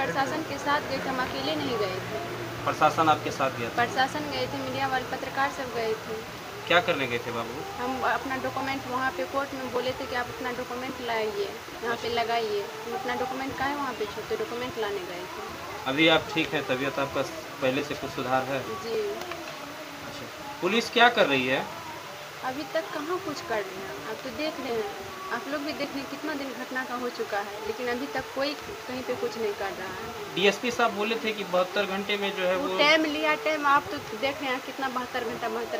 प्रशासन के साथ गए थे, हम अकेले नहीं गए थे। प्रशासन आपके साथ गया था? प्रशासन गए थे, मीडिया वाले पत्रकार सब गए थे। क्या करने गए थे बाबू? हम अपना डॉक्यूमेंट वहाँ पे कोर्ट में बोले थे कि आप अपना डॉक्यूमेंट लाइए, यहाँ पे लगाइए। हम अपना डॉक्यूमेंट काहे वहाँ पे छोड़ते, डॉक्यूमेंट लाने गए थे। अभी आप ठीक हैं? तबीयत आपका पहले से कुछ सुधार है? जी। अच्छा, पुलिस क्या कर रही है? अभी तक कहाँ कुछ कर रहे हैं, आप तो देख रहे हैं, आप लोग भी देख रहे हैं कितना दिन घटना का हो चुका है, लेकिन अभी तक कोई कहीं पे कुछ नहीं कर रहा है। डीएसपी साहब बोले थे कि 72 घंटे में जो है वो टाइम लिया, टाइम आप तो देख रहे हैं कितना 72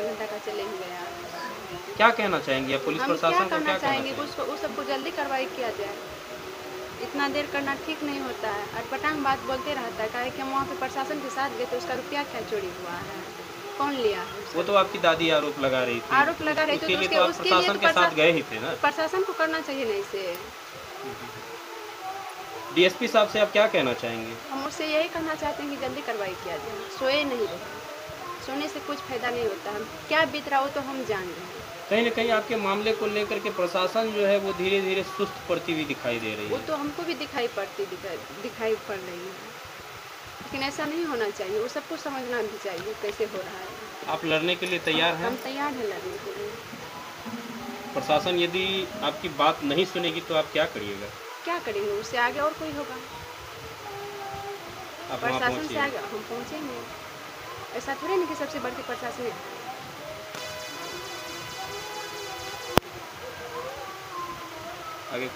घंटा का चले हुए हैं। क्या कहना चाहेंगे आप पुलिस हम प्रशासन को? क्या क्या कहना चाहेंगे, उसको उस सबको जल्दी कार्रवाई किया जाए। इतना देर करना ठीक नहीं होता है, और पटांग बात बोलते रहता है। काहे कि हम वहाँ पे प्रशासन के साथ गए तो उसका रुपया क्या चोरी हुआ है, कौन लिया है? वो तो आपकी दादी आरोप लगा रही थी। आरोप लगा रही थी, उसके तो लिए तो आप प्रशासन के साथ गए ही थे ना? प्रशासन को करना चाहिए नहीं से। डीएसपी साहब से आप क्या कहना चाहेंगे? हम उससे यही कहना चाहते हैं कि जल्दी कार्रवाई किया जाए, सोए नहीं रहे, सोने से कुछ फायदा नहीं होता है। क्या बीत रहा हो तो हम जान रहे हैं। कहीं न कहीं आपके मामले को लेकर के प्रशासन जो है वो धीरे धीरे सुस्त पड़ती हुई दिखाई दे रही वो है। तो हमको भी दिखाई पड़ रही है, लेकिन ऐसा नहीं होना चाहिए। वो सबको समझना भी चाहिए कैसे हो रहा है। आप लड़ने के लिए तैयार हैं? हम तैयार हैं लड़ने के लिए। प्रशासन यदि आपकी बात नहीं सुनेगी तो आप क्या करिएगा? क्या करेंगे, उससे आगे और कोई होगा। आप वहाँ प्रशासन से पहुँचिए। आगे हम पहुँचेंगे। ऐसा थोड़े नहीं कि सबसे बढ़ के प्रशासन है। आगे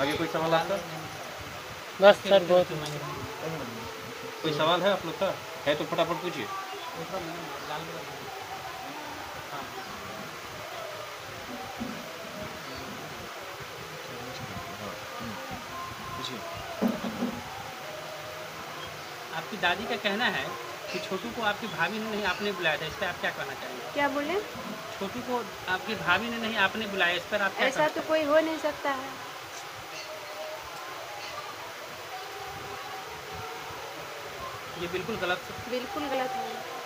आगे कोई सवाल आपका? बस सर बहुत कोई सवाल है आप लोग का? है तो फटाफट पूछिए। आपकी दादी का कहना है कि छोटू को आपकी भाभी ने नहीं आपने बुलाया था, इस पर आप क्या कहना चाहेंगे? क्या बोले? छोटू को आपकी भाभी ने नहीं आपने बुलाया, इस पर आप क्या ऐसा तो कोई हो नहीं सकता है। ये बिल्कुल गलत है। बिल्कुल गलत है।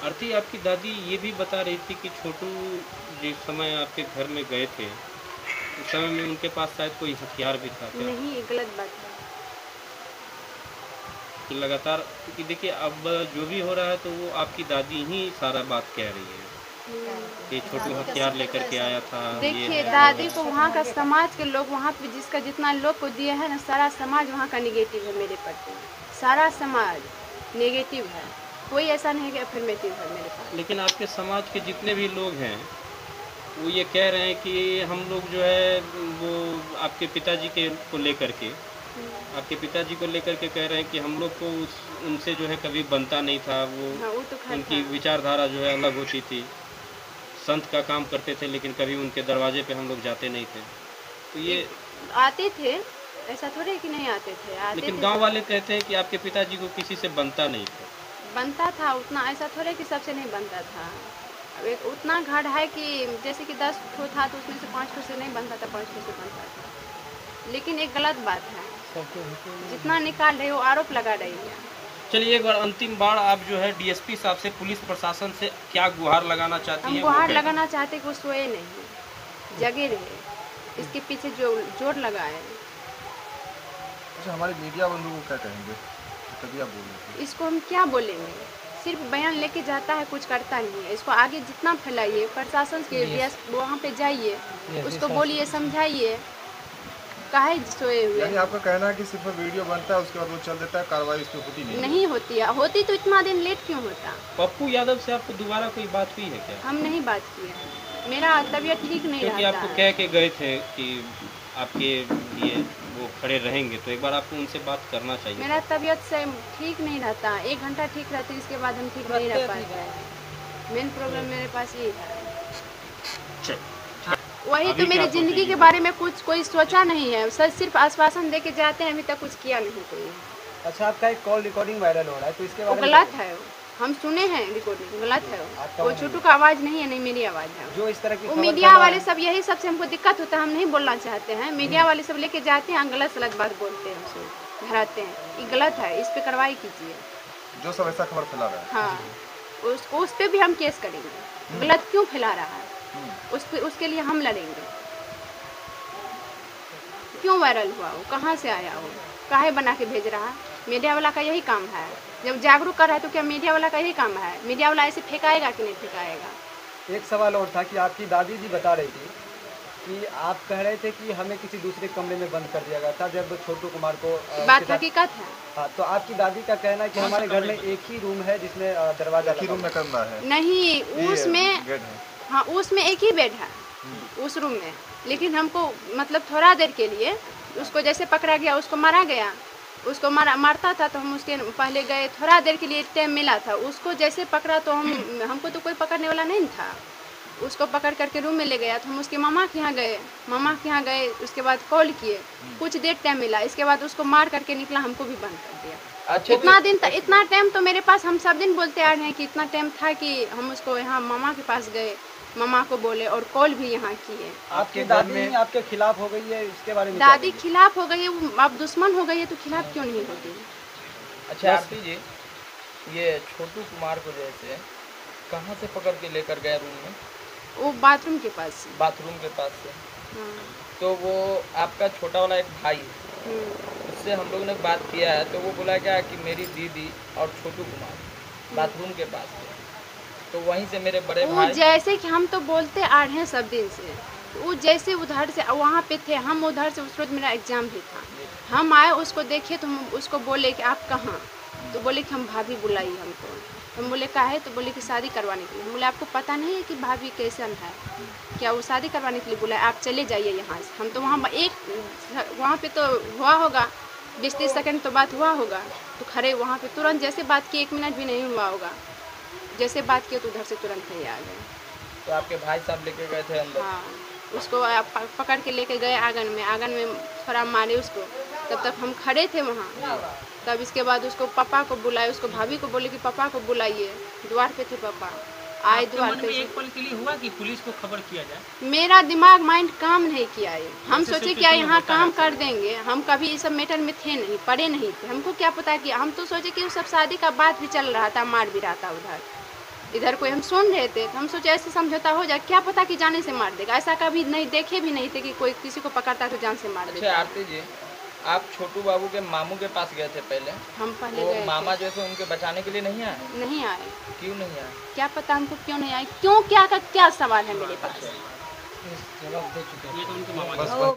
आरती, आपकी दादी ये भी बता रही थी कि छोटू जिस समय आपके घर में गए थे उस समय में उनके पास शायद कोई हथियार भी था क्या? नहीं, ये गलत बात है। कि लगातार, क्योंकि देखिए अब जो भी हो रहा है तो वो आपकी दादी ही सारा बात कह रही है कि छोटू हथियार लेकर के आया था। देखिए, दादी को वहाँ का समाज के लोग, वहाँ पे जिसका जितना लोग को दिया है ना, सारा समाज वहाँ का निगेटिव है मेरे प्रति। सारा समाज नेगेटिव है, कोई ऐसा नहीं है कि अफर्मेटिव है मेरे पास। लेकिन आपके समाज के जितने भी लोग हैं वो ये कह रहे हैं कि हम लोग जो है वो आपके पिताजी के को लेकर के आपके पिताजी को लेकर के कह रहे हैं कि हम लोग को उनसे जो है कभी बनता नहीं था। वो हाँ, वो तो उनकी विचारधारा जो है अलग होती थी। संत का काम करते थे लेकिन कभी उनके दरवाजे पे हम लोग जाते नहीं थे। तो ये आते थे, ऐसा थोड़े कि नहीं आते थे, आते लेकिन थे। गांव वाले कहते हैं कि आपके पिताजी को किसी से बनता नहीं था। बनता था उतना, ऐसा थोड़े कि सबसे नहीं बनता था। अब एक उतना घड़ है कि जैसे कि 10 ठो था तो उसमें से 5 ठो से नहीं बनता था, 5 ठो से बनता था। लेकिन एक गलत बात है, जितना निकाल रहे हो आरोप लगा रही है। चलिए, एक बार अंतिम बार आप जो है डीएसपी साहब से, पुलिस प्रशासन से क्या गुहार लगाना चाहती हैं? हम गुहार लगाना चाहते कि वो सोए नहीं, जगे रहे, इसके पीछे जो जोर लगाए। अच्छा, हमारे मीडिया बंधु को क्या कहेंगे? तभी आप बोल रहे थे। इसको हम क्या बोलेंगे, सिर्फ बयान लेके जाता है, कुछ करता नहीं है। इसको आगे जितना फैलाइए, प्रशासन के वहाँ पे जाइए, उसको बोलिए, समझाइए, काहे सोए हुए। यानी आपका कहना है कि सिर्फ वीडियो बनता है उसके बाद वो चल देता है, कार्रवाई उस पर होती नहीं होती है। होती तो इतना दिन लेट क्यों होता? पप्पू यादव से आपको दोबारा कोई बात हुई है क्या? हम नहीं बात किए हैं, मेरा तबीयत ठीक नहीं क्योंकि रहता आपको है। कह के गए थे कि आपके लिए वो खड़े रहेंगे, तो एक बार आपको उनसे बात करना चाहिए। मेरा तबीयत से ठीक नहीं रहता, 1 घंटा ठीक रहती है, इसके बाद हम ठीक नहीं रह पाते हैं। मेन प्रॉब्लम मेरे पास ये है। वही तो मेरी जिंदगी के बारे में कुछ कोई सोचा नहीं है, सर सिर्फ आश्वासन दे के जाते हैं, अभी तक कुछ किया नहीं कोई। अच्छा, आपका एक कॉल रिकॉर्डिंग वायरल हो रहा है, तो इसके वो बारे में गलत है, हम सुने हैं रिकॉर्डिंग, गलत है वो छोटू का आवाज़ नहीं है, नहीं मेरी आवाज़ है। जो इस तरह की वो खबर मीडिया फैला वाले है- सब यही सबसे हमको दिक्कत होता है, हम नहीं बोलना चाहते हैं। मीडिया वाले सब लेके जाते हैं, गलत सलत बात बोलते हैं, हमसे धराते हैं, ये गलत है, इस पे कार्रवाई कीजिए। जो सब ऐसा खबर फैला रहा है। हाँ, उस पे भी हम केस करेंगे। गलत क्यों फैला रहा है? उसके लिए हम लड़ेंगे। क्यों वायरल हुआ वो, कहाँ से आया वो, काहे बना के भेज रहा? मीडिया वाला का यही काम है। जब जागरूक कर रहा है तो क्या मीडिया वाला का यही काम है? मीडिया वाला ऐसे फेंकाएगा कि नहीं फेंकाएगा? एक सवाल और था कि आपकी दादी जी बता रही थी कि आप कह रहे थे कि हमें किसी दूसरे कमरे में बंद कर दिया गया था जब छोटू कुमार को बात हकीकत है। हाँ, तो आपकी दादी का कहना है कि हमारे घर में एक ही रूम है जिसमें दरवाजा एक ही रूम में करना है। नहीं, उसमें बेड है। हाँ, उसमें एक ही बेड है उस रूम में, लेकिन हमको मतलब थोड़ा देर के लिए उसको जैसे पकड़ा गया, उसको मारा गया, उसको मारता था तो हम उसके पहले गए, थोड़ा देर के लिए टाइम मिला था, उसको जैसे पकड़ा तो हमको तो कोई पकड़ने वाला नहीं था, उसको पकड़ करके रूम में ले गया तो हम उसके मामा के यहाँ गए, उसके बाद कॉल किए, कुछ देर टाइम मिला, इसके बाद उसको मार करके निकला, हमको भी बंद कर दिया। अच्छा, इतना टाइम तो मेरे पास, हम सब दिन बोलते आ रहे हैं कि इतना टाइम था कि हम उसको यहाँ मामा के पास गए, मामा को बोले और कॉल भी यहाँ किए। आपकी दादी आपके खिलाफ हो गई है, इसके बारे में दादी खिलाफ हो गई है, अब दुश्मन हो गई है तो खिलाफ क्यों नहीं होगी? अच्छा आरती जी, ये छोटू कुमार को जैसे कहाँ से पकड़ के लेकर गए रूम में? वो बाथरूम के पास से। बाथरूम के पास से। हाँ। तो वो आपका छोटा वाला एक भाई है, उससे हम लोगों ने बात किया है तो वो बोला क्या कि मेरी दीदी और छोटू कुमार बाथरूम के पास थे, तो वहीं से मेरे बड़े भाई, जैसे कि हम तो बोलते आ रहे हैं सब दिन से, वो जैसे उधर से वहाँ पे थे, हम उधर से, उस रोज मेरा एग्जाम भी था, हम आए उसको देखे तो हम उसको बोले कि आप कहाँ, तो बोले कि हम भाभी बुलाई हमको, हम बोले का है, तो बोले कि शादी करवाने के लिए। हम बोले आपको पता नहीं है कि भाभी कैसन है क्या? वो शादी करवाने के लिए बुलाए, आप चले जाइए यहाँ से। हम तो वहाँ पे तो हुआ होगा 20-30 सेकंड तो बात हुआ होगा, तो खड़े वहाँ पे तुरंत जैसे बात की, 1 मिनट भी नहीं हुआ होगा, जैसे बात किए तो उधर से तुरंत ही आ गए। तो आपके भाई साहब लेके गए थे अंदर? हाँ, उसको पकड़ के लेके गए आंगन में थोड़ा मारे उसको, तब तक हम खड़े थे वहाँ। तब इसके बाद उसको पापा को बुलाए, उसको भाभी को बोले कि पापा को बुलाइए, द्वार पे थे पापा, आए द्वार पे। एक पल के लिए हुआ कि पुलिस को खबर किया जाए? मेरा दिमाग माइंड काम नहीं किया है, हम सोचे क्या यहाँ काम कर देंगे, हम कभी इस सब मैटर में थे नहीं, पढ़े नहीं थे, हमको क्या पता कि, हम तो सोचे कि सब शादी का बात भी चल रहा था, मार भी रहा था इधर कोई हम सुन रहे थे, तो हम सोचे ऐसे समझौता हो जाए, क्या पता कि जाने से मार देगा, ऐसा कभी नहीं देखे भी नहीं थे कि कोई किसी को पकड़ता तो जान से मार देगा। अच्छा आरती जी, आप छोटू बाबू के मामू के पास गए थे पहले? हम पहले वो गए मामा जैसे उनके बचाने के लिए नहीं आए? नहीं आए। क्यों नहीं आए? क्या पता हमको क्यों नहीं आए, क्यों, क्या का क्या सवाल है मेरे पास? ये तो उनके मामा बस